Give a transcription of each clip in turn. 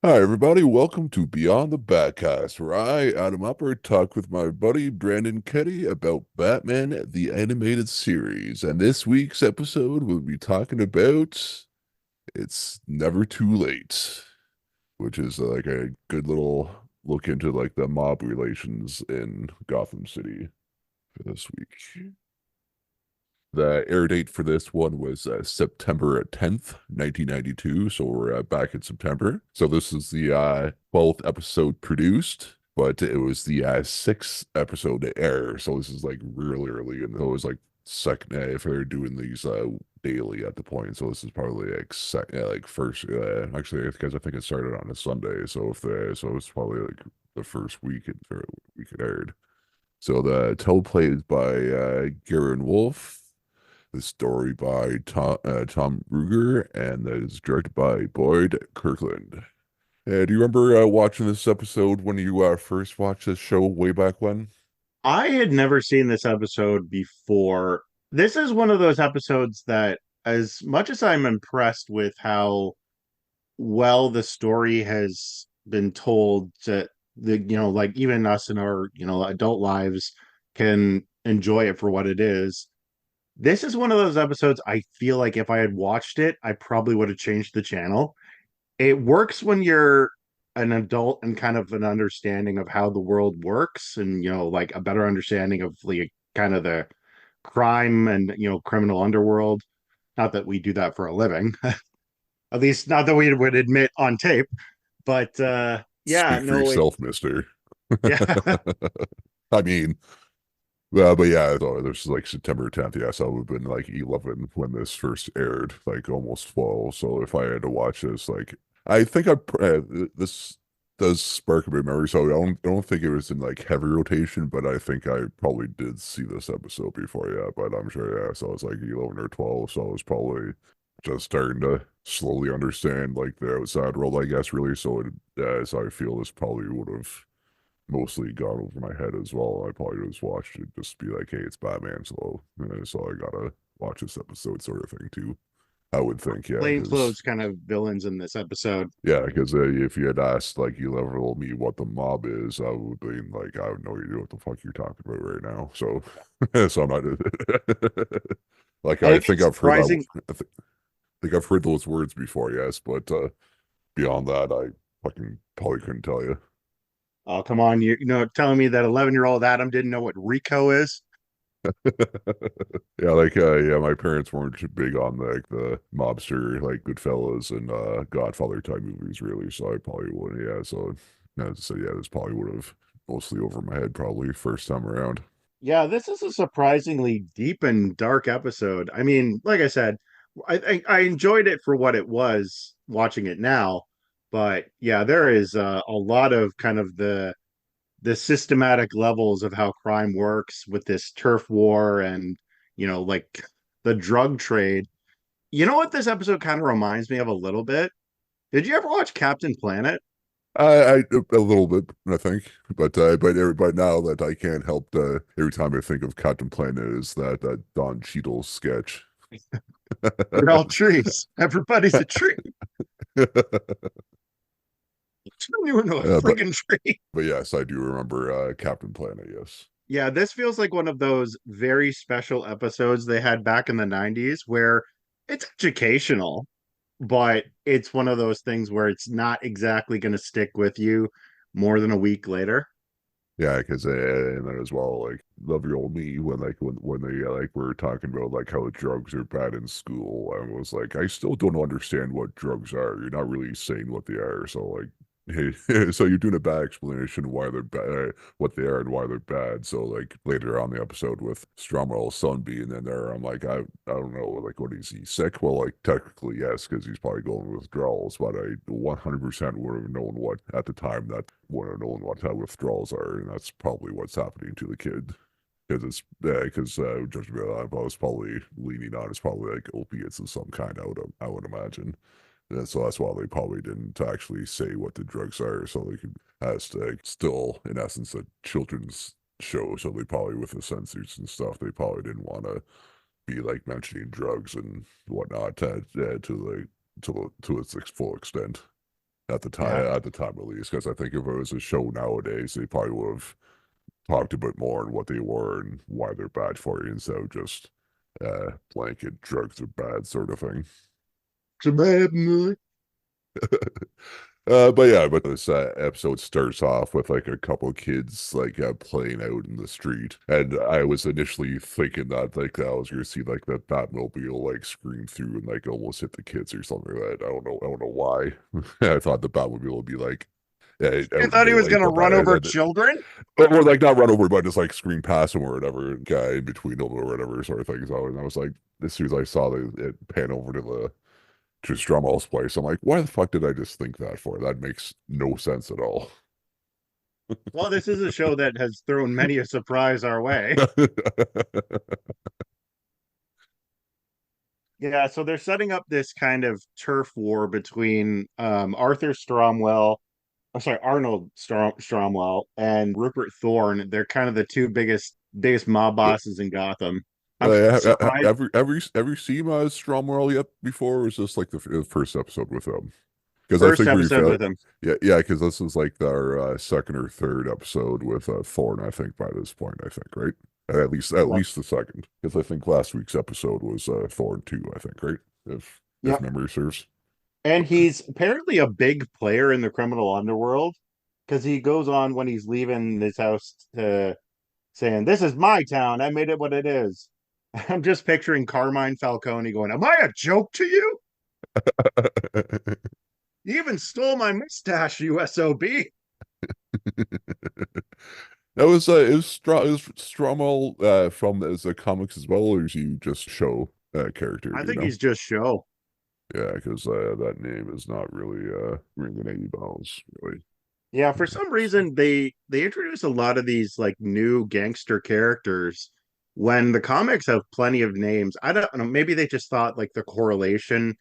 Hi, everybody. Welcome to Beyond the Batcast, where I, Adam Upper, talk with my buddy Brandon Ketty about Batman the Animated Series. And this week's episode, we'll be talking about It's Never Too Late, which is like a good little look into like the mob relations in Gotham City for this week. The air date for this one was September 10th, 1992. So we're back in September. So this is the 12th episode produced, but it was the sixth episode to air. So this is like really early. And it was like second, if they're doing these daily at the point. So this is probably like, like first, actually, because I think it started on a Sunday. So so it's probably like the first week it aired. So the teleplay is by Garen Wolf, the story by Tom Ruger, and that is directed by Boyd Kirkland. Do you remember watching this episode when you first watched this show way back when? I had never seen this episode before. This is one of those episodes that, as much as I'm impressed with how well the story has been told, that like even us in our, adult lives can enjoy it for what it is. This is one of those episodes I feel like if I had watched it, I probably would have changed the channel. It works when you're an adult and kind of an understanding of how the world works and like a better understanding of like kind of the crime and criminal underworld. Not that we do that for a living, at least not that we would admit on tape, but yeah, Speak for no, it yourself, mister. yeah. I mean, but yeah, so this is like September 10th. Yes, I would have been like 11 when this first aired, like almost 12. So if I had to watch this, like, I think this does spark a bit of memory. So I don't think it was in like heavy rotation, but I think I probably did see this episode before. Yeah, but I'm sure, yeah. So I was like 11 or 12. So I was probably just starting to slowly understand like the outside world, I guess, really. So I feel this probably would have mostly gone over my head as well. I probably just watched it just be like, hey, it's Batman, so I gotta watch this episode sort of thing too. I would think, Plainclothes kind of villains in this episode. because if you had asked like you level me what the mob is, I would be like, I have no idea what the fuck you're talking about right now. So, so I'm not like I I think think it's I've heard that. surprising. Think I've heard those words before, yes, but beyond that, I fucking probably couldn't tell you. Oh, come on, telling me that 11-year-old Adam didn't know what Rico is? Yeah, yeah, my parents weren't too big on like the mobster, like Goodfellas and Godfather type movies, really. So I probably wouldn't. Yeah, so yeah, this probably would have mostly over my head probably first time around. Yeah, this is a surprisingly deep and dark episode. I mean, like I said, I enjoyed it for what it was watching it now, but yeah, there is a lot of kind of the systematic levels of how crime works with this turf war and like the drug trade. You know what this episode kind of reminds me of a little bit? Did you ever watch Captain Planet? I a little bit, I think, but now that I can't help every time I think of Captain Planet is that Don Cheadle sketch. We're all trees. Everybody's a tree. Turn you into a uh, but freaking tree. but yes, I do remember Captain Planet. Yes. Yeah, this feels like one of those very special episodes they had back in the 90s where it's educational, but it's one of those things where it's not exactly going to stick with you more than a week later. Yeah, because and then as well, like love your old me when they like were talking about like how drugs are bad in school. I was like, I still don't understand what drugs are. You're not really saying what they are. So like, hey, so you're doing a bad explanation why they're bad, what they are, and why they're bad. So like later on the episode with Stromwell's son being in there, I'm like, I don't know, like what is he sick? Well, like technically yes, because he's probably going with withdrawals, but I 100% would have known what at the time that would have known what withdrawals are, and that's probably what's happening to the kid. Because it's because Judge I was probably leaning on is probably like opiates of some kind. I would imagine. And so that's why they probably didn't actually say what the drugs are, so they could as like still in essence a children's show. So they probably with the censors and stuff, they probably didn't want to be like mentioning drugs and whatnot to its full extent. Yeah. at the time at least, because I think if it was a show nowadays, they probably would have talked a bit more on what they were and why they're bad for you instead of just blanket drugs are bad sort of thing. But yeah, but this episode starts off with like a couple of kids like playing out in the street, and I was initially thinking that like I was gonna see like that Batmobile like scream through and like almost hit the kids or something like that. I don't know why. I thought the Batmobile would be like I out in thought he was daylight, going to but run over children. or like not run over, but just like scream past him or whatever, guy in between them or whatever sort of thing. So and I was like, as soon as I saw it pan over to Stromwell's place. I'm like, why the fuck did I just think that for? That makes no sense at all. Well, this is a show that has thrown many a surprise our way. Yeah, so they're setting up this kind of turf war between Arthur Stromwell, I'm sorry, Stromwell and Rupert Thorne. They're kind of the two biggest mob bosses in Gotham. I'm surprised. Ever seen Stromwell yet before? Or was this like the first episode with him? Because I First think we've episode with him. yeah, because this is like our second or third episode with Thorne. I think by this point, I think right. At Yep. least the second, because I think last week's episode was Thorne too. I think right, if Yep. memory serves. And he's apparently a big player in the criminal underworld because he goes on when he's leaving his house to saying, "This is my town. I made it what it is." I'm just picturing Carmine Falcone going, "Am I a joke to you? You even stole my mustache, you SOB." That was is Stromwell from as a comics as well, or is he just show character? I Do you think know? he's just show. Yeah, because that name is not really ringing any bells, really. Yeah, for some reason they introduce a lot of these like new gangster characters when the comics have plenty of names. I don't know, maybe they just thought like the correlation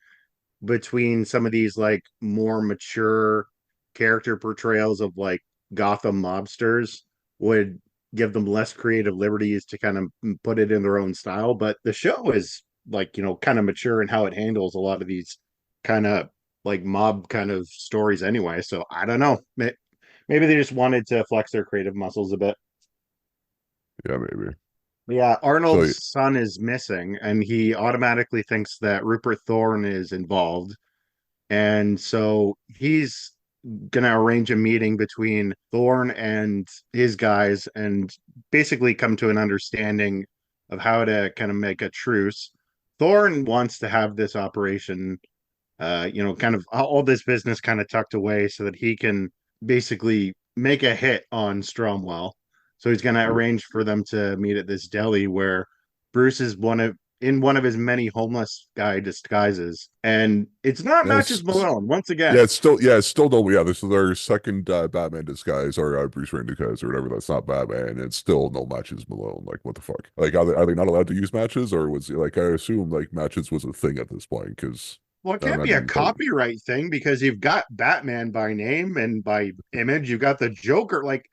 between some of these like more mature character portrayals of like Gotham mobsters would give them less creative liberties to kind of put it in their own style. But the show is like, kind of mature in how it handles a lot of these kind of like mob kind of stories anyway. So I don't know. Maybe they just wanted to flex their creative muscles a bit. Yeah, maybe. Yeah, So Arnold's son is missing, and he automatically thinks that Rupert Thorne is involved. And so he's going to arrange a meeting between Thorne and his guys and basically come to an understanding of how to kind of make a truce. Thorne wants to have this operation, kind of all this business kind of tucked away so that he can basically make a hit on Stromwell. So he's going to arrange for them to meet at this deli where Bruce is one of his many homeless guy disguises, and it's not yeah, Matches Malone once again. it's still no yeah. This is our second Batman disguise or Bruce Wayne disguise or whatever. That's not Batman. It's still no matches Malone. Like what the fuck? Like are they not allowed to use matches or was like I assume like matches was a thing at this point because Well, it I can't be a imagine that. copyright thing because you've got Batman by name and by image. You've got the Joker. Like,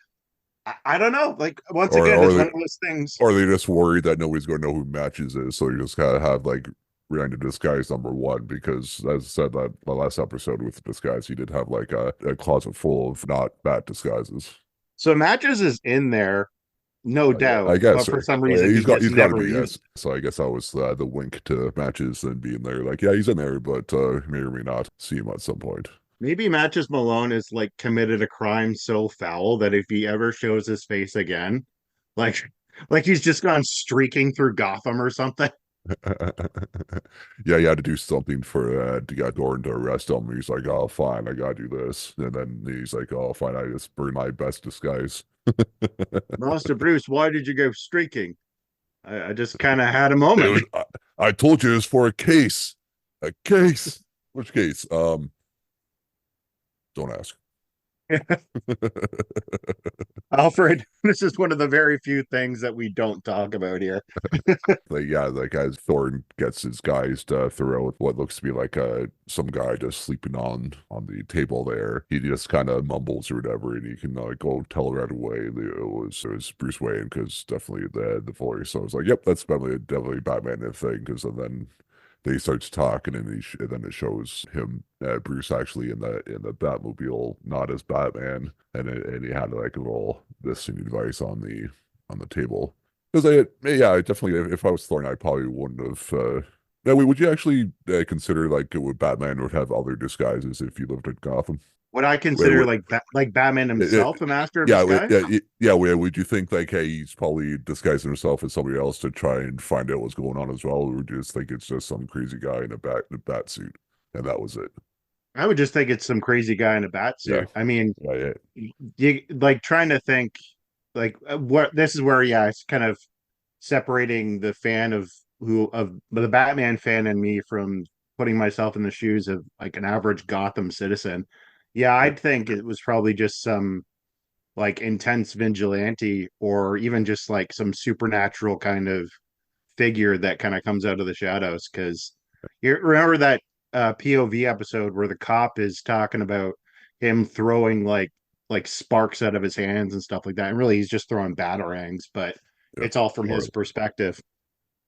I don't know. Like, once Or again, or it's they one of those things. or are they just worried that nobody's going to know who Matches is, so you just gotta have like Randy Disguise number one because as I said that the last episode with the disguise, he did have like a closet full of not bat disguises. So Matches is in there, no doubt, I guess but for some reason he's he got just he's got to never be used yes. So I guess that was the wink to Matches and being there. Like yeah, he's in there, but may or may not see him at some point. Maybe Matches Malone is like committed a crime so foul that if he ever shows his face again, like like he's just gone streaking through Gotham or something. Yeah, he had to do something for to get Gordon to arrest him. He's like, "Oh, fine, I gotta do this," and then he's like, "Oh, fine, I just bring my best disguise." Master Bruce, why did you go streaking? I just kind of had a It moment. was. I told you it was for a case. A case. Which case? Don't ask. Alfred, this is one of the very few things that we don't talk about here. Like yeah, like as Thorne gets his guys to throw out what looks to be like some guy just sleeping on the table there. He just kind of mumbles or whatever, and you can go tell right away it was Bruce Wayne because definitely the voice. So I was like, yep, that's definitely Batman thing. Because and then They starts talking, and, and then it shows him, Bruce, actually in the Batmobile, not as Batman, and he had like a little missing device on the table. Because yeah, I definitely, if I was Thorne, I probably wouldn't have. Now, would you actually consider like would Batman would have other disguises if you lived in Gotham? Would I Wait, consider wait, like like Batman himself a master of yeah, disguise? yeah. Would you think like, hey, he's probably disguising himself as somebody else to try and find out what's going on as well, or would you just think it's just some crazy guy in a bat suit, and that was it? I would just think it's some crazy guy in a bat Yeah, suit. I mean, yeah, yeah. you like trying to think like what this is where yeah, it's kind of separating the fan of the Batman fan and me from putting myself in the shoes of like an average Gotham citizen. Yeah, Yeah. I'd think it was probably just some like intense vigilante or even just like some supernatural kind of figure that kind of comes out of the shadows. Because you remember that POV episode where the cop is talking about him throwing like sparks out of his hands and stuff like that, and really he's just throwing batarangs, but Yeah. it's all from Or his perspective.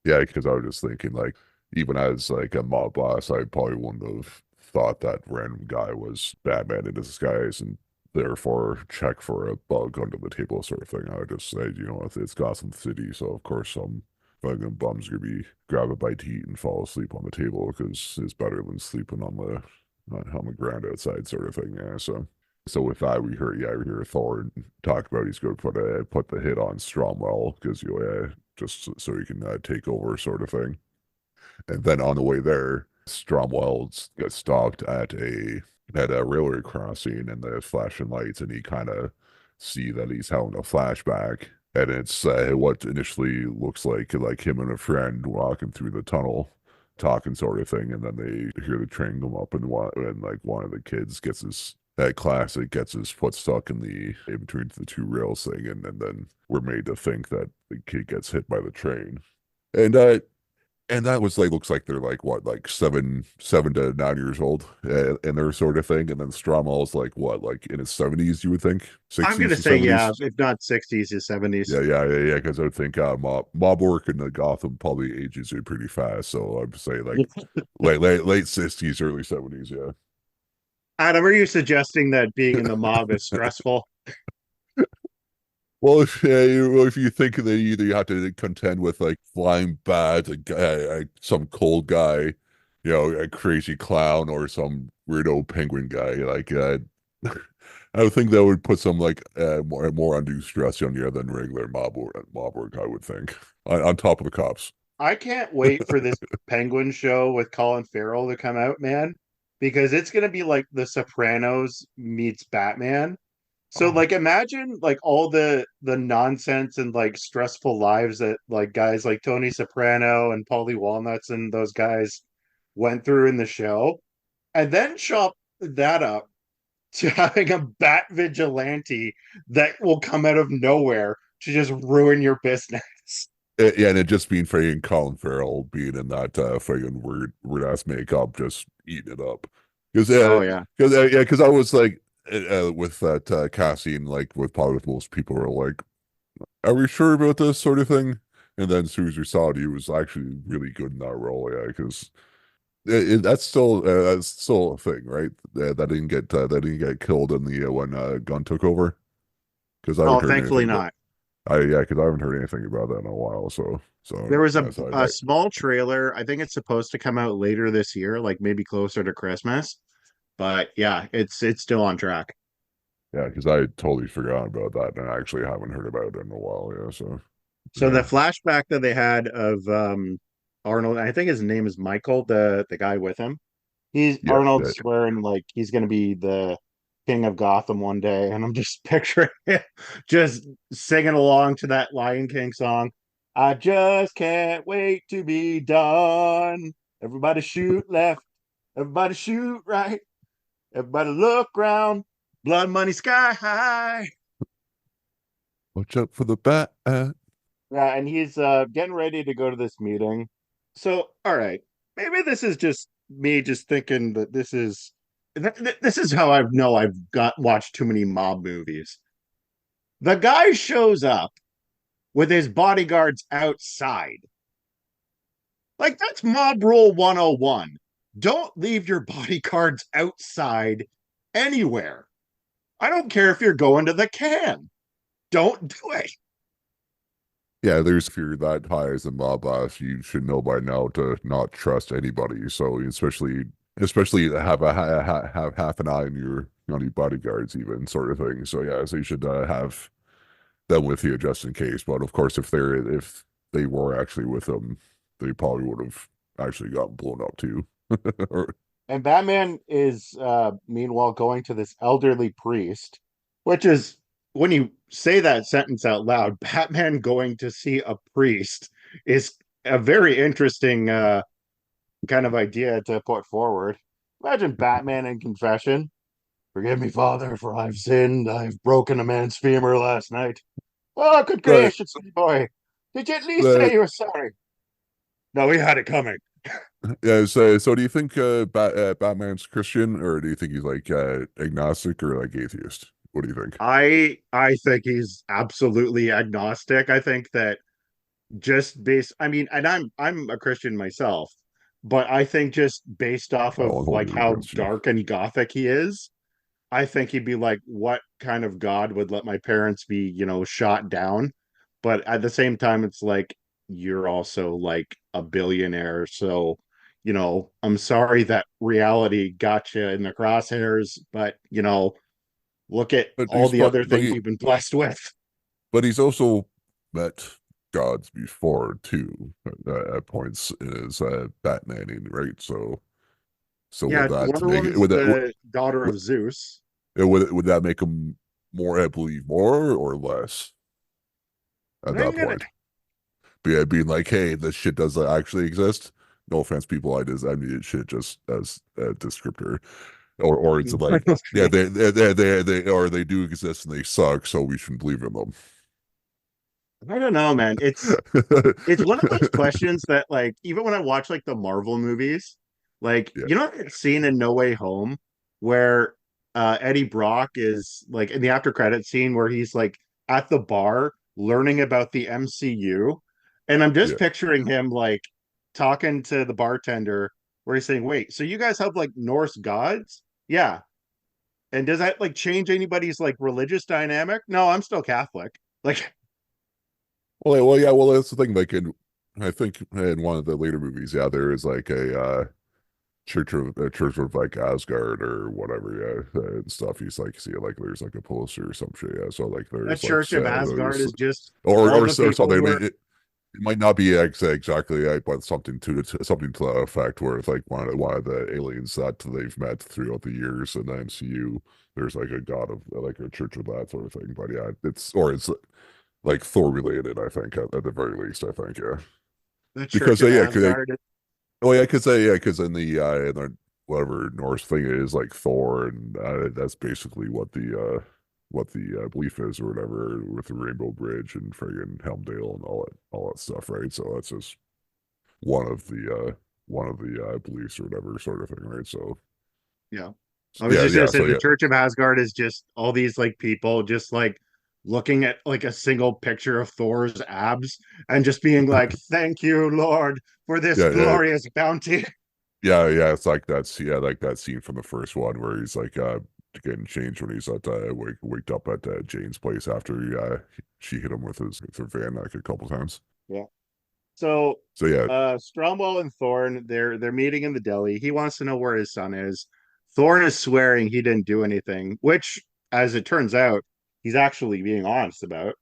yeah, because I was just thinking like, even as like a mob boss, I probably wouldn't have thought that random guy was Batman in disguise and therefore check for a bug under the table sort of thing. I would just say, it's Gotham City, so of course some fucking bum's gonna be grab a bite to eat and fall asleep on the table because it's better than sleeping on the ground outside sort of thing. Yeah, so with that, we hear Thor talk about he's going to put the hit on Stromwell because just so he can take over sort of thing. And then on the way there, Stromwell gets stopped at a railway crossing, and the flashing lights, and he kind of see that he's having a flashback. And it's what initially looks like him and a friend walking through the tunnel, talking sort of thing, and then they hear the train come up, and one of the kids gets his that classic gets his foot stuck in between the two rails thing, and then we're made to think that the kid gets hit by the train. And that was like looks like they're like what, like 7 to 9 years old, and their sort of thing. And then Stromall's like what, like in his 70s, you would think, I'm 60s gonna to say yeah, 70s. if not 60s to 70s. Yeah. Because I would think mob work in the Gotham probably ages you pretty fast. So I'd say like late 60s, early 70s. Yeah. Adam, are you suggesting that being in the mob is stressful? Well, if you think that either you have to contend with like flying bats, a guy, some cold guy, a crazy clown, or some weirdo penguin guy, like I would think that would put some like more undue stress on you than regular mob work. I would think on top of the cops. I can't wait for this Penguin show with Colin Farrell to come out, man, because it's gonna be like The Sopranos meets Batman. So Oh, like imagine like all the nonsense and like stressful lives that like guys like Tony Soprano and Paulie Walnuts and those guys went through in the show, and then chop that up to having a bat vigilante that will come out of nowhere to just ruin your business. yeah, and it just being freaking Colin Farrell being in that freaking weird ass makeup, just eating it up. Because Oh yeah. because I was like with that casting, like with probably with most people were like, "Are we sure about this sort of thing?" And then as soon as we saw it, he was actually really good in that role. Yeah, because that's still a thing, right? That didn't get killed in the when Gunn took over. Because I haven't Oh, heard thankfully anything about. not. Because I haven't heard anything about that in a while. There was Yeah, so a small trailer. I think it's supposed to come out later this year, like maybe closer to Christmas. But yeah, it's still on track. yeah, because I totally forgot about that, and I actually haven't heard about it in a while. Yeah, so So the yeah, flashback that they had of Arnold, I think his name is Michael, the guy with him. He's yeah, Arnold's yeah. swearing like he's gonna be the king of Gotham one day, and I'm just picturing him just singing along to that Lion King song. I just can't wait to be done. Everybody shoot left, everybody shoot right, everybody look round, blood money sky high. Watch out for the bat. Yeah, and he's getting ready to go to this meeting. So, all right, maybe this is just me just thinking that this is how I know I've got watched too many mob movies. The guy shows up with his bodyguards outside. Like, that's mob rule 101. Don't leave your bodyguards outside anywhere. I don't care if you're going to the can. Don't do it. Yeah, there's if you're that high as a mob boss, you should know by now to not trust anybody. So especially have have half an eye on your bodyguards, even sort of thing. So yeah, so you should have them with you just in case. But of course, if they were actually with them, they probably would have actually gotten blown up too. Or And Batman is meanwhile going to this elderly priest, which is when you say that sentence out loud, Batman going to see a priest is a very interesting kind of idea to put forward. Imagine Batman in confession. Forgive me, Father, for I've sinned. I've broken a man's femur last night. Oh, good right, gracious, me boy. Did you at least say that you were sorry? No, we had it coming. yeah. So do you think Batman's Christian, or do you think he's like agnostic or like atheist? What do you think? I think he's absolutely agnostic. I think that just based I mean, and I'm a Christian myself, but I think just based off of I'll hold like it how against you. dark and gothic he is, I think he'd be like, what kind of God would let my parents be, shot down? But at the same time, it's like you're also like a billionaire. So, I'm sorry that reality got you in the crosshairs, but look at But all he's the other but things you've been blessed with. he's also met gods before too at points in his Batmaning, right? So would Yeah, that Wonder make it Woman's would that the daughter of Zeus. would that make him more, I believe, more or less I at that think it, point? Being like, hey, this shit does actually exist. No offense, people. I mean it shit just as a descriptor, or it's like, yeah, or they do exist and they suck, so we shouldn't believe in them. I don't know, man. It's one of those questions that like even when I watch like the Marvel movies, like Yeah, that scene in No Way Home where Eddie Brock is like in the after credit scene where he's like at the bar learning about the MCU, and I'm just yeah. picturing him like talking to the bartender where he's saying, "Wait, so you guys have like Norse gods?" Yeah. And does that like change anybody's like religious dynamic? No, I'm still Catholic. Like Yeah, well, that's the thing. Like I think in one of the later movies, yeah, there is like a church of like Asgard or whatever, yeah, and stuff. He's like, see, like there's like a poster or some shit, yeah. So like the there's like Church of Asgard there's is just all the or people something. I who mean, are it might not be exactly right, but something to that effect, where it's like one of the aliens that they've met throughout the years in the MCU. There's like a god of like a church of that sort of thing. But yeah, it's like Thor related, I think, at the very least, I think, yeah. the Church Because of yeah, cause, Asgard. oh yeah, because in the whatever Norse thing is like Thor, and that's basically what the belief is or whatever with the Rainbow Bridge and friggin' Helmdale and all that stuff, right? So that's just one of the beliefs or whatever sort of thing, right? So Yeah. I was yeah, just gonna yeah, say so the yeah, Church of Asgard is just all these like people just like looking at like a single picture of Thor's abs and just being like, "Thank you, Lord, for this yeah, glorious bounty." yeah. It's like like that scene from the first one where he's like getting changed when he's at waked up at Jane's place after she hit him with her van like a couple times. Yeah. So So yeah, Stromwell and Thorn, they're meeting in the deli. He wants to know where his son is. Thorn is swearing he didn't do anything, which, as it turns out, he's actually being honest about.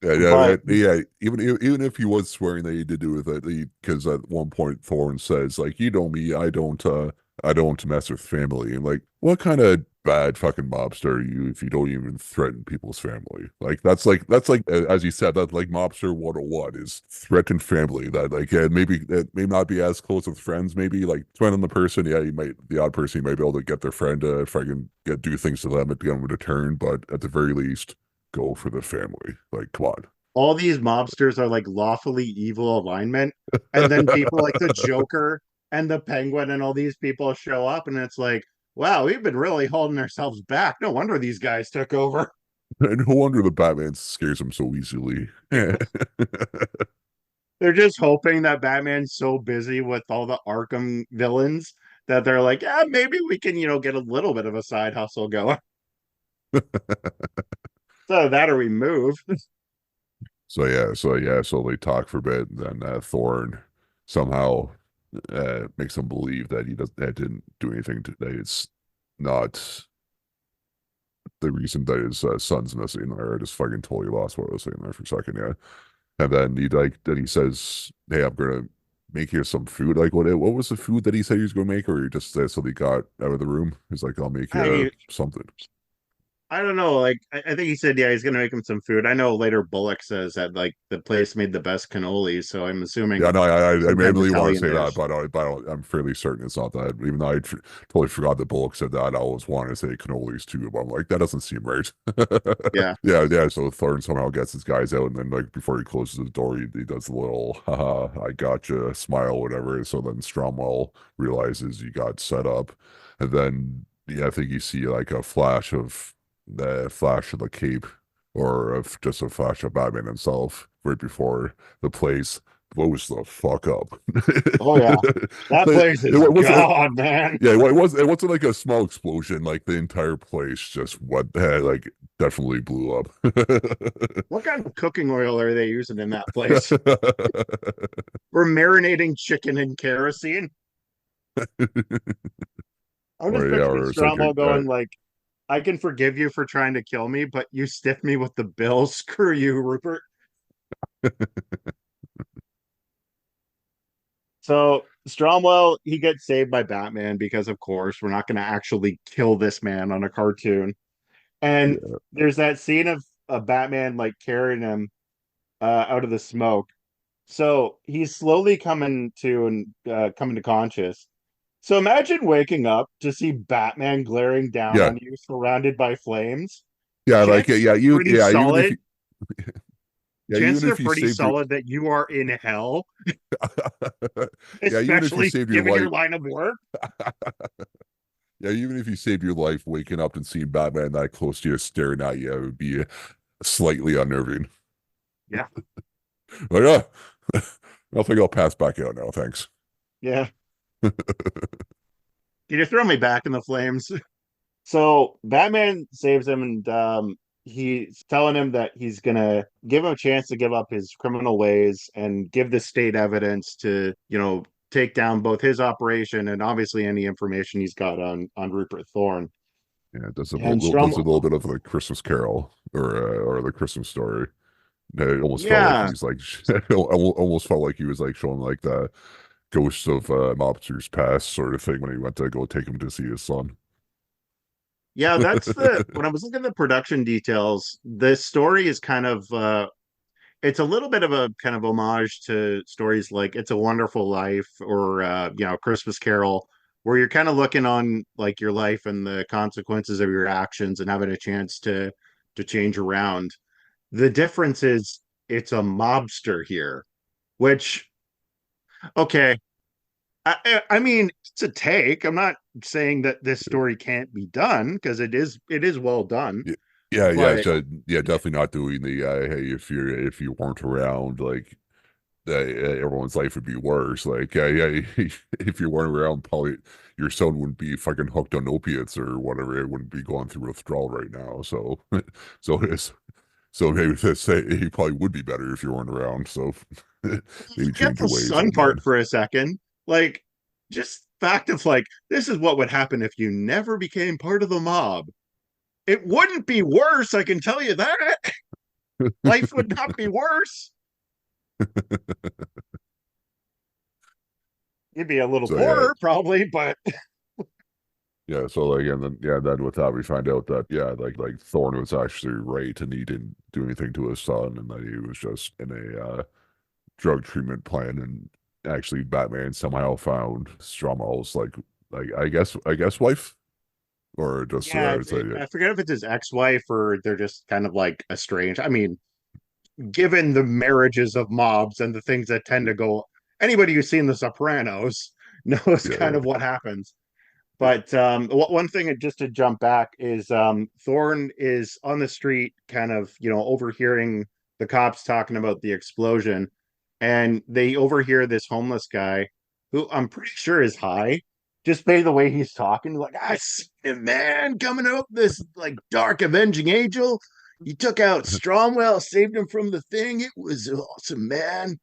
But yeah. Even if he was swearing that he did do it, that because at one point Thorne says like, "You know me, I don't mess with family." And like, what kind of bad fucking mobster are you if you don't even threaten people's family? Like that's like as you said, that like mobster 101 is threaten family. That like maybe it may not be as close with friends. Maybe like threaten the person. Yeah, you might the odd person you might be able to get their friend to if I can get do things to them and get them to turn, but at the very least go for the family. Like, come on. all these mobsters are like lawfully evil alignment, and then people like the Joker and the Penguin and all these people show up, and it's like, wow, we've been really holding ourselves back. No wonder these guys took over. And no wonder the Batman scares him so easily. they're just hoping that Batman's so busy with all the Arkham villains that they're like, yeah, maybe we can, get a little bit of a side hustle going. So that or we move. So they talk for a bit, and then Thorn somehow makes them believe that that didn't do anything to that it's not the reason that his son's missing. Or I just fucking totally lost what I was saying there for a second. Yeah, and then he says, "Hey, I'm gonna make you some food." Like what was the food that he said he was gonna make, or he just so he got out of the room? He's like, "I'll make you I something." I don't know. Like I think he said, yeah, he's gonna make him some food. I know later Bullock says that like the place made the best cannoli, so I'm Yeah, assuming no, I some kind of really want to Italian say that, dish. I'm fairly certain it's not that. Even though totally forgot that Bullock said that, I always wanted to say cannolis too, but I'm like, that doesn't seem right. Yeah. Yeah. So Thorne somehow gets his guys out, and then like before he closes the door, he does the little haha, I gotcha smile, whatever. So then Stromwell realizes he got set up, and then yeah, I think you see like a flash of the cape, or of just a flash of Batman himself right before the place blows the fuck up. Oh yeah. That place It is wasn't, gone, man. yeah, it wasn't like a small explosion. Like the entire place just like definitely blew up. What kind of cooking oil are they using in that place? We're marinating chicken in kerosene. I'm just Or yeah, picturing or it's like Strombo going like, I can forgive you for trying to kill me, but you stiffed me with the bill. Screw you, Rupert. So Stromwell, he gets saved by Batman because, of course, we're not going to actually kill this man on a cartoon. And yeah, there's that scene of Batman like carrying him out of the smoke. So he's slowly coming to conscious. So imagine waking up to see Batman glaring down yeah, on you, surrounded by flames. yeah, like Chances are pretty even if solid. even Chances are if you pretty saved your solid that you are in hell, yeah, even if you especially saved your given life. your line of work. Yeah, even if you saved your life, waking up and seeing Batman that close to you staring at you, it would be slightly unnerving. Yeah, Like, ah, I think I'll pass back out now. Thanks. yeah. You just throw me back in the flames. So Batman saves him, and he's telling him that he's gonna give him a chance to give up his criminal ways and give the state evidence to, take down both his operation and obviously any information he's got on Rupert Thorne. Yeah, And does a Strom, little bit of the Christmas Carol or the Christmas story. It almost felt like yeah, he's like almost felt like he was like showing like the ghosts of mobsters past sort of thing when he went to go take him to see his son. yeah, that's the when I was looking at the production details, the story is kind of it's a little bit of a kind of homage to stories like It's a Wonderful Life or Christmas Carol, where you're kind of looking on like your life and the consequences of your actions and having a chance to change around. The difference is it's a mobster here, which okay, I mean it's a take. I'm not saying that this story can't be done because it is well done, Yeah, yeah, but so, yeah, definitely not doing the hey, if you weren't around, like everyone's life would be worse. Like, yeah, if you weren't around, probably your son wouldn't be fucking hooked on opiates or whatever. It wouldn't be going through withdrawal right now. So, so it's so maybe let's say he probably would be better if you weren't around. So maybe get change your the ways, sun old part man. for a second. Like, just fact of like, this is what would happen if you never became part of the mob. It wouldn't be worse, I can tell you that. Life would not be worse. You'd be a little So yeah, poorer, probably, but yeah. So like, and then yeah, then with that we find out that yeah, like Thorne was actually right, and he didn't do anything to his son, and that he was just in a drug treatment plan, and actually Batman somehow found Stromall's like I guess wife, or just yeah, say it. I forget if it's his ex-wife or they're just kind of like estranged. I mean, given the marriages of mobs and the things that tend to go, anybody who's seen The Sopranos knows kind Yeah, of what happens. But one thing just to jump back is Thorne is on the street, kind of overhearing the cops talking about the explosion, and they overhear this homeless guy who I'm pretty sure is high, just by the way he's talking, like, I see a man coming up, this like dark avenging angel. He took out Stromwell, saved him from the thing. It was awesome, man.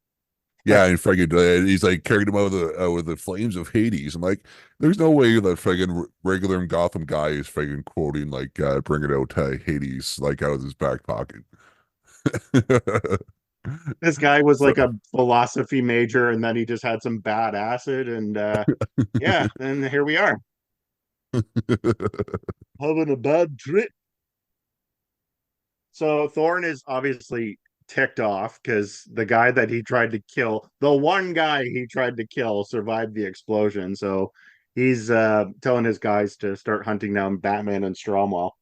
Yeah, and fucking he's like carrying him out with the flames of Hades. I'm like, there's no way that fucking regular Gotham guy is fucking quoting like bringing out Hades like out of his back pocket. This guy was So like a philosophy major, and then he just had some bad acid, and yeah, and here we are having a bad trip. So Thorne is obviously ticked off because the guy that he tried to kill, the one guy he tried to kill, survived the explosion. So he's telling his guys to start hunting down Batman and Stromwell.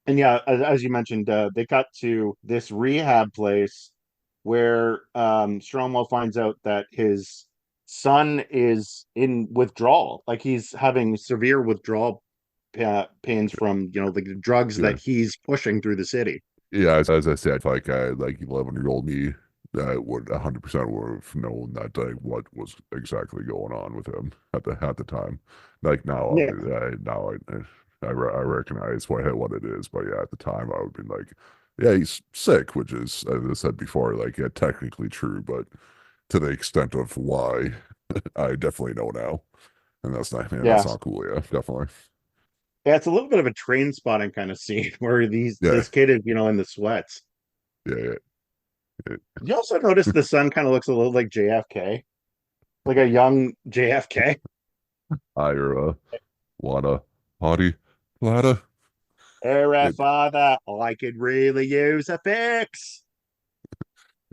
And yeah, as you mentioned, they got to this rehab place where Stromwell finds out that his son is in withdrawal. Like he's having severe withdrawal pains from, like the drugs that yeah, he's pushing through the city. yeah. As I said, like 11-year-old me, would 100% would have known that what was exactly going on with him at the time. Like now, Yeah. I recognize what it is, but yeah, at the time I would be like, yeah, he's sick, which is as I said before, like yeah, technically true, but to the extent of why, I definitely know now, and that's not, man, that's Yeah. not cool. Yeah, definitely. Yeah, it's a little bit of a train spotting kind of scene where these Yeah, this kid is, in the sweats. yeah, yeah. Yeah. You also notice the son kind of looks a little like JFK, like a young JFK. I wanna party platter. Alright, It, father, I could really use a fix.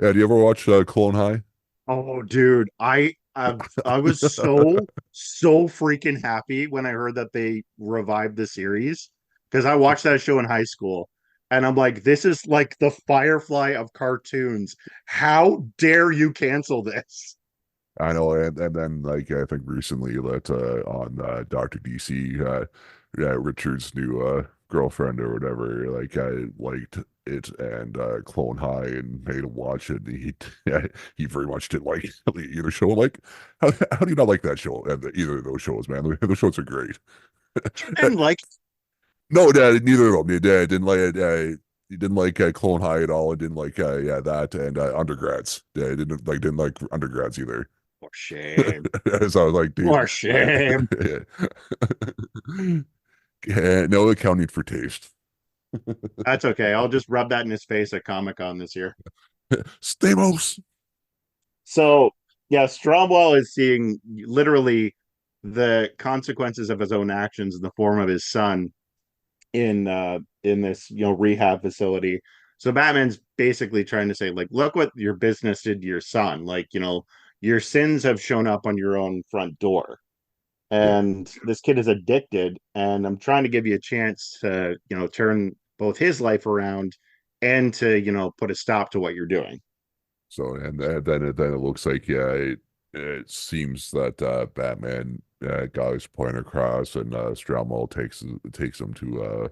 yeah, do you ever watch Clone High? Oh, dude, I was so freaking happy when I heard that they revived the series because I watched that show in high school, and I'm like, this is like the Firefly of cartoons. How dare you cancel this? I know, and then like I think recently that on Dr. DC, yeah, Richard's new girlfriend or whatever, like I liked it and Clone High and made him watch it. And he yeah, he very much didn't like either show. Like, how do you not like that show? And either of those shows, man, those shows are great. You didn't like No, Dad, neither of them. Your dad didn't like it. He didn't like Clone High at all. And didn't like yeah that and undergrads. Yeah, he didn't like undergrads either. for shame. So I was like, dude, For shame. yeah, no accounting for taste. That's okay. I'll just rub that in his face at Comic Con this year. Stamos. So yeah, Stromwell is seeing literally the consequences of his own actions in the form of his son in this rehab facility. So Batman's basically trying to say, like, look what your business did to your son. Like, your sins have shown up on your own front door. Yeah. And this kid is addicted, and I'm trying to give you a chance to, turn both his life around and to, put a stop to what you're doing. So and then it looks like yeah, it seems that Batman got his point across, and Stromwell takes him to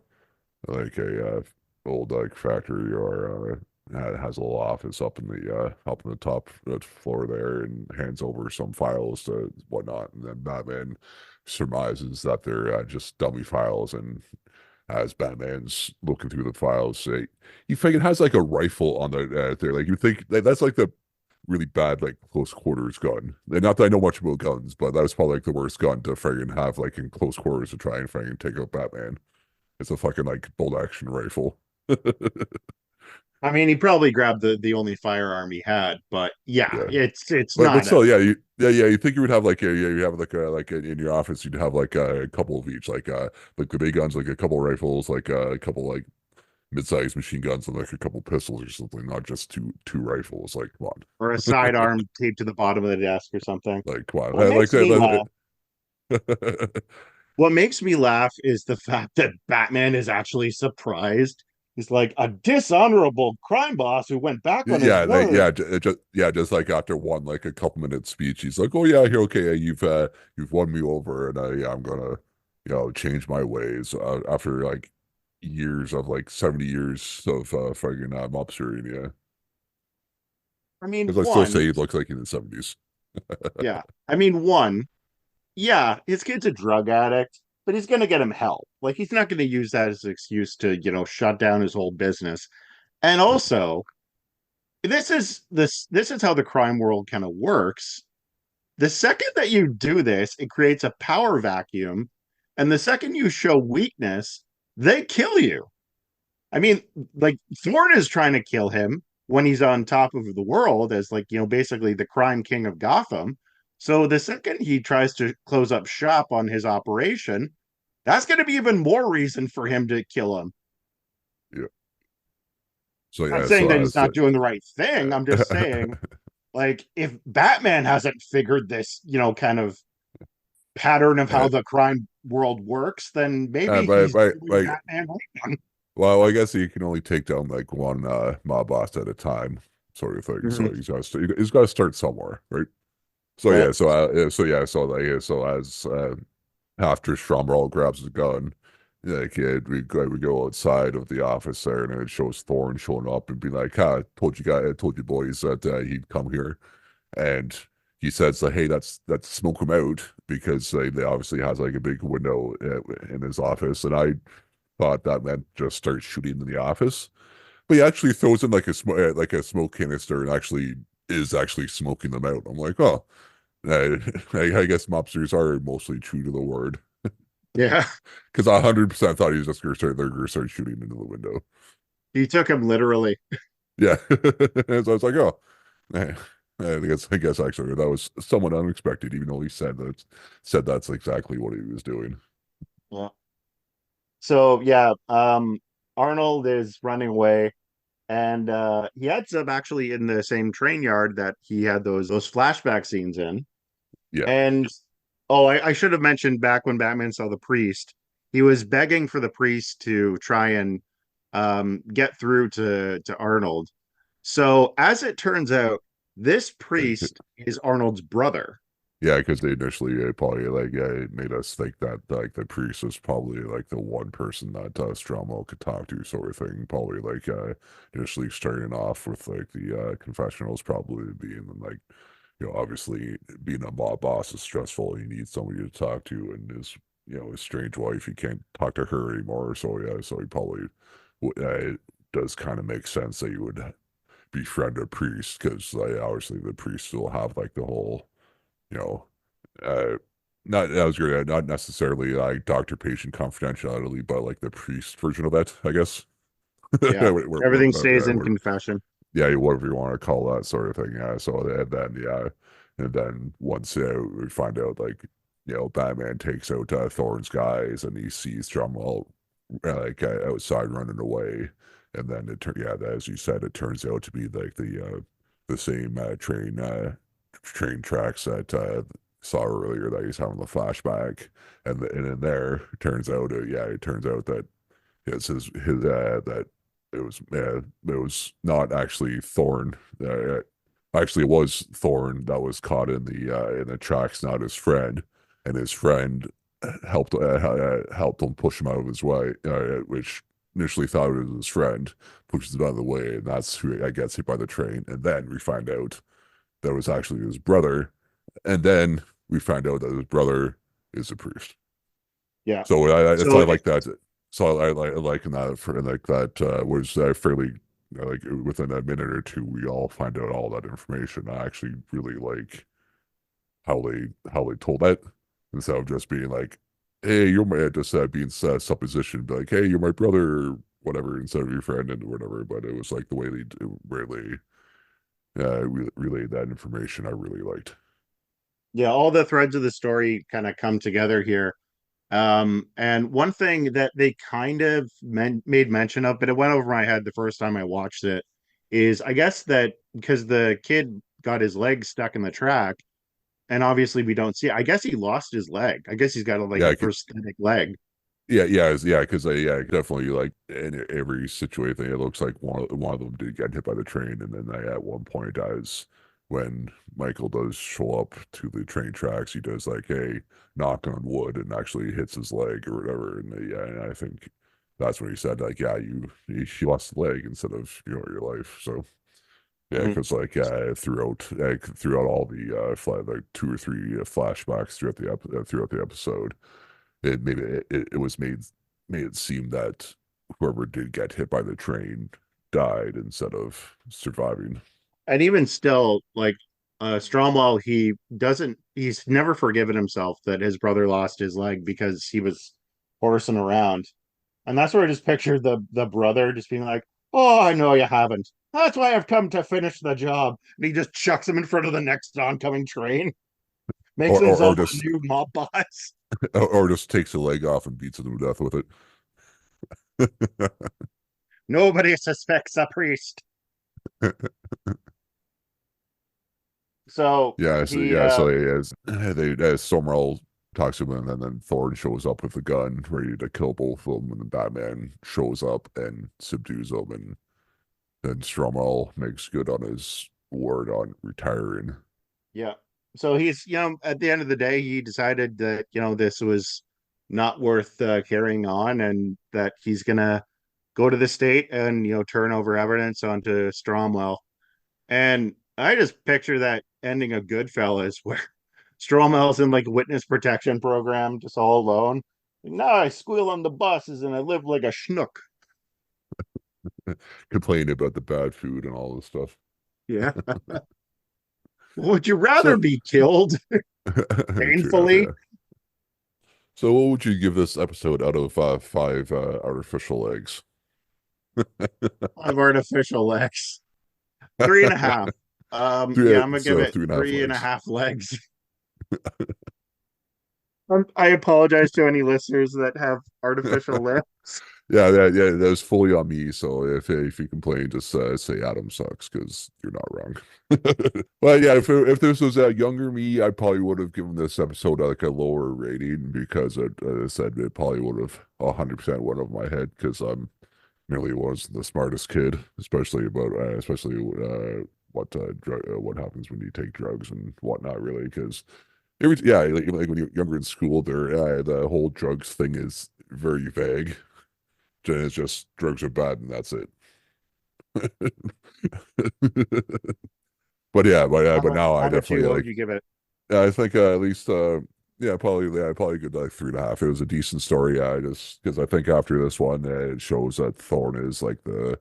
like a old like factory or has a little office up in the top floor there and hands over some files to whatnot, and then Batman surmises that they're just dummy files, and as Batman's looking through the files, you think it has like a rifle on the there, like you think that's like the really bad like close quarters gun. And not that I know much about guns, but that was probably like the worst gun to fucking have like in close quarters to try and fucking take out Batman. It's a fucking like bolt action rifle. I mean, he probably grabbed the only firearm he had, but yeah, Yeah. it's But not a still, yeah, you think you would have like yeah, you have like in your office you'd have like a couple of each, like the big guns, like a couple rifles, like a couple like mid-sized machine guns, and like a couple pistols or something, not just two rifles. Like come or a on, sidearm taped to the bottom of the desk or something. like come on, What like makes me laugh that. what makes me laugh is the fact that Batman is actually surprised. He's like a dishonorable crime boss who went back on his Yeah, like word. just like after one like a couple minute speech, he's like, "Oh yeah, here, okay, you've won me over, and yeah, I'm gonna change my ways." After like years of like 70 years of fucking mobstering, yeah, I mean, Because I still say one, he looks like in the 70s. yeah. I mean, one, yeah, his kid's a drug addict, but he's gonna get him help. Like he's not gonna use that as an excuse to, shut down his whole business. And also, this is how the crime world kind of works. The second that you do this, it creates a power vacuum. And the second you show weakness, they kill you. I mean, like Thorne is trying to kill him when he's on top of the world as like, basically the crime king of Gotham. So the second he tries to close up shop on his operation, that's going to be even more reason for him to kill him. Yeah. So I'm not yeah, saying that he's so not doing the right thing. I'm just saying, like, if Batman hasn't figured this, kind of pattern of how uh, the crime world works, then maybe but he's but doing like Batman right. well, I guess you can only take down like one mob boss at a time, sort of thing. So Mhm. he's got to start somewhere, right? So Right. yeah, so as after Stromberg grabs his gun, like we go outside of the office there, and it shows Thorne showing up and being like, "Ha, I told you boys that he'd come here," and he says like, "Hey, that's smoke him out," because they obviously has like a big window in his office, and I thought that meant just start shooting in the office. But he actually throws in like a smoke canister and actually is actually smoking them out. I'm like, oh, I guess mobsters are mostly true to the word. Yeah. Because I 100% thought he was just they're gonna start shooting into the window. He took him literally. Yeah. So I was like, oh, eh, I guess actually that was somewhat unexpected, even though he said that's exactly what he was doing. Yeah. So yeah, Arnold is running away, and he ends up actually in the same train yard that he had those flashback scenes in. Yeah. And oh, I should have mentioned back when Batman saw the priest, he was begging for the priest to try and get through to Arnold. So as it turns out, this priest is Arnold's brother. Yeah, because they initially probably like it made us think that like the priest was probably like the one person that Stromo could talk to, sort of thing. Probably like initially starting off with like the confessionals, probably being like obviously being a mob boss is stressful. You need somebody to talk to, and his strange wife, you can't talk to her anymore. So yeah, so he probably it does kind of make sense that you would befriend a priest because like obviously the priest will have like the whole you know, uh, not I was gonna not necessarily like doctor patient confidentiality, but like the priest version of that, I guess. Yeah. Everything stays in Where, confession. yeah, whatever you want to call that sort of thing. Yeah. So and then once we find out like Batman takes out Thorne's guys and he sees Drumwell outside running away, and then as you said, it turns out to be like the same train tracks that saw earlier that he's having the flashback, and in there it turns out that it's his that it was not actually Thorne. Actually, it was Thorne that was caught in the tracks, not his friend, and his friend helped him push him out of his way, which initially thought it was his friend, pushes him out of the way, and that's who gets hit by the train. And then we find out that was actually his brother, and then we find out that his brother is a priest. Yeah. So So I like that. So I like in that for like that was fairly like within a minute or two we all find out all that information. I actually really like how they told that instead of just being like, "Hey, you're my," just being supposition, be like, "Hey, you're my brother," or whatever, instead of your friend and whatever. But it was like the way where they relayed that information. I really liked. yeah, all the threads of the story kind of come together here. And one thing that they kind of made mention of, but it went over my head the first time I watched it, is I guess that because the kid got his leg stuck in the track, and obviously we don't see it, I guess he lost his leg. I guess he's got like Yeah, a prosthetic leg. because definitely like in every situation, it looks like one of them did get hit by the train, and then at one point, as when Michael does show up to the train tracks, he does like a knock on wood and actually hits his leg or whatever, and and I think that's when he said like, yeah, you lost the leg instead of your life. So Yeah, Mhm. because throughout all the like two or three flashbacks throughout the episode, it was made it seem that whoever did get hit by the train died instead of surviving. And even still, like Stromwell, he's never forgiven himself that his brother lost his leg because he was horsing around. And that's where I just pictured the brother just being like, "Oh, I know you haven't. That's why I've come to finish the job." And he just chucks him in front of the next oncoming train, makes Or himself a just new mob boss. or just takes the leg off and beats him to death with it. Nobody suspects a priest. So he they Stormwell talks to him, and then Thorne shows up with a gun, ready to kill both of them, and then Batman shows up and subdues them, and then Stormwell makes good on his word on retiring. Yeah. So he's, at the end of the day, he decided that, this was not worth carrying on and that he's going to go to the state and, turn over evidence onto Stromwell. And I just picture that ending of Goodfellas where Stromwell's in like witness protection program, just all alone. No, I squeal on the buses and I live like a schnook. Complaining about the bad food and all this stuff. Yeah. Would you rather So, be killed true enough, painfully? yeah. So, what would you give this episode out of five artificial eggs? Of artificial legs. Three and a half. Yeah, I'm gonna give So it three and a half three and a legs. half legs. I apologize to any listeners that have artificial lips. Yeah. That was fully on me. So if you complain, just say Adam sucks because you're not wrong. Well, yeah, if this was a younger me, I probably would have given this episode like a lower rating because as I said, it probably would have 100% went over my head because I'm nearly was the smartest kid, especially what happens when you take drugs and whatnot, really, because like when you're younger in school, the whole drugs thing is very vague. It's just drugs are bad and that's it. But now I How about you? definitely What would like. you give it? I think at least probably good like 3.5. It was a decent story. I just because I think after this one, it shows that Thorne is like the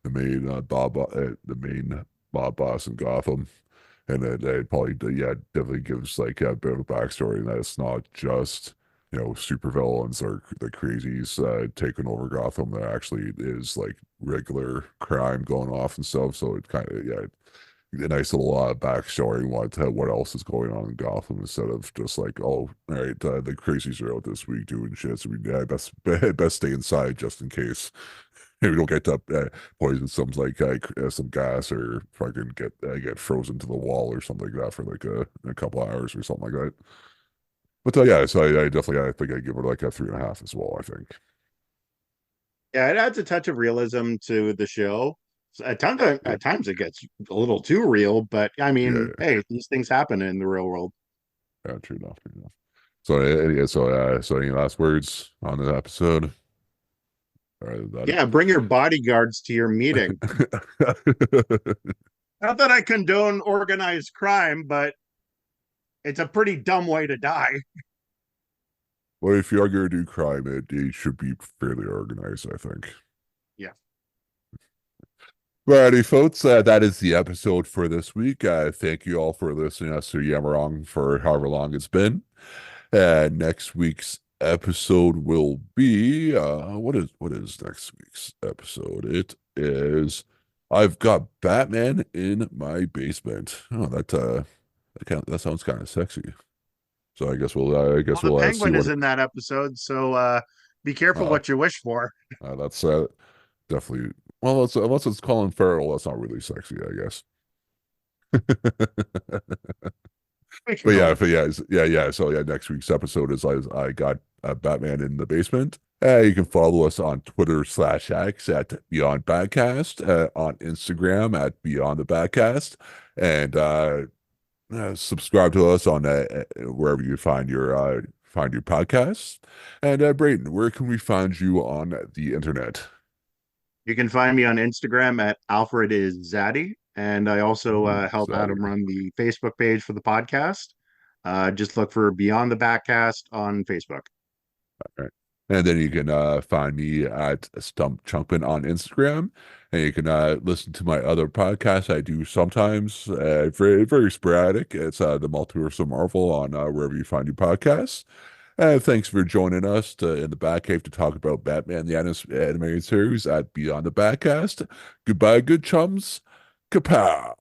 main the main mob boss in Gotham, and it probably definitely gives like a bit of a backstory, and that it's not just supervillains or the crazies taking over Gotham. There actually is like regular crime going off and stuff. So it kind of a nice little backstory what else is going on in Gotham instead of just like, oh, all right, the crazies are out this week doing shit, so best stay inside just in case we don't get poison some gas or fucking get frozen to the wall or something like that for like a couple hours or something like that. But yeah, so I definitely I think I give it like a 3.5 as well. I think. Yeah, it adds a touch of realism to the show. So Yeah, at times it gets a little too real, but I mean, yeah, hey, these things happen in the real world. yeah, true enough, true enough. So yeah, so any last words on the episode? All right, is that Yeah, bring your bodyguards to your meeting. it? Not that I condone organized crime, but it's a pretty dumb way to die. Well, if you are going to do crime, it should be fairly organized, I think. Yeah. Alrighty, folks, that is the episode for this week. Thank you all for listening to us to Yamarong for however long it's been. Next week's episode will be what is next week's episode? It is I've got Batman in my basement. Oh, that sounds kind of sexy. So I Well, guess the we'll see penguin is what in that episode, so be careful uh, what you wish for. that's definitely well, unless it's Colin Farrell, that's not really sexy, I guess. We can hope. So yeah, next week's episode is I got Batman in the basement. You can follow us on Twitter/X at Beyond Badcast, on Instagram at Beyond the Badcast, and subscribe to us on wherever you find your podcasts. And Brayden, where can we find you on the internet? You can find me on Instagram at Alfred is Zaddy. And I also Ooh, help Adam exciting. run the Facebook page for the podcast. Just look for Beyond the Backcast on Facebook. All right. And then you can find me at Stump Chunkman on Instagram. And you can listen to my other podcast I do sometimes, very, very sporadic. It's The Multiverse of Marvel on wherever you find your podcasts. Thanks for joining us in the Batcave to talk about Batman the animated series at Beyond the Backcast. Goodbye, good chums. Kapow!